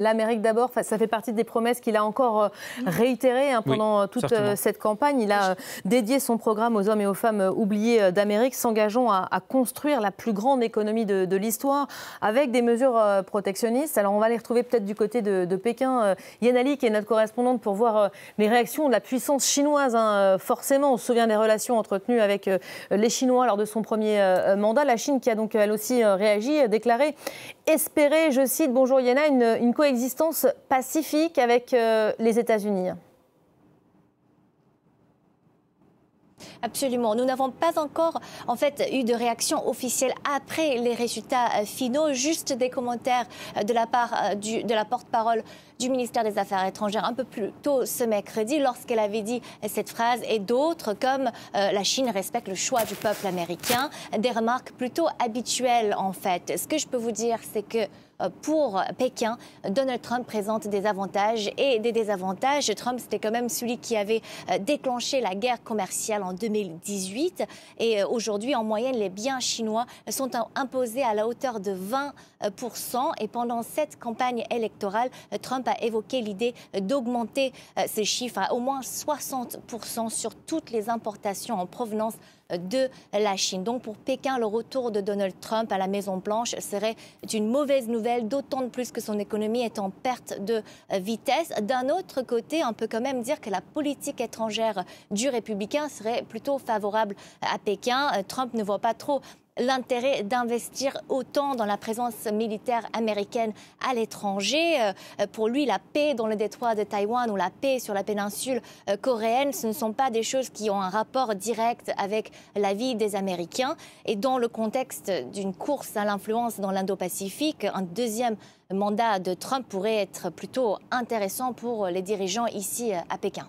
L'Amérique d'abord, ça fait partie des promesses qu'il a encore réitérées pendant toute cette campagne. Il a dédié son programme aux hommes et aux femmes oubliés d'Amérique, s'engageant à construire la plus grande économie de l'histoire avec des mesures protectionnistes. Alors on va les retrouver peut-être du côté de Pékin. Yan Ali, qui est notre correspondante, pour voir les réactions de la puissance chinoise. Forcément, on se souvient des relations entretenues avec les Chinois lors de son premier mandat. La Chine qui a donc elle aussi réagi, déclaré espérer, je cite, bonjour Yana, une coexistence pacifique avec les États-Unis. Absolument. Nous n'avons pas encore eu de réaction officielle après les résultats finaux, juste des commentaires de la part de la porte-parole du ministère des Affaires étrangères un peu plus tôt ce mercredi lorsqu'elle avait dit cette phrase, et d'autres comme la Chine respecte le choix du peuple américain, des remarques plutôt habituelles en fait. Ce que je peux vous dire, c'est que pour Pékin, Donald Trump présente des avantages et des désavantages. Trump, c'était quand même celui qui avait déclenché la guerre commerciale en 2018. Et aujourd'hui, en moyenne, les biens chinois sont imposés à la hauteur de 20%. Et pendant cette campagne électorale, Trump a évoqué l'idée d'augmenter ces chiffres à au moins 60% sur toutes les importations en provenance de la Chine. Donc pour Pékin, le retour de Donald Trump à la Maison-Blanche serait une mauvaise nouvelle, d'autant de plus que son économie est en perte de vitesse. D'un autre côté, on peut quand même dire que la politique étrangère du républicain serait plutôt favorable à Pékin. Trump ne voit pas trop l'intérêt d'investir autant dans la présence militaire américaine à l'étranger. Pour lui, la paix dans le détroit de Taïwan ou la paix sur la péninsule coréenne, ce ne sont pas des choses qui ont un rapport direct avec la vie des Américains. Et dans le contexte d'une course à l'influence dans l'Indo-Pacifique, un deuxième mandat de Trump pourrait être plutôt intéressant pour les dirigeants ici à Pékin.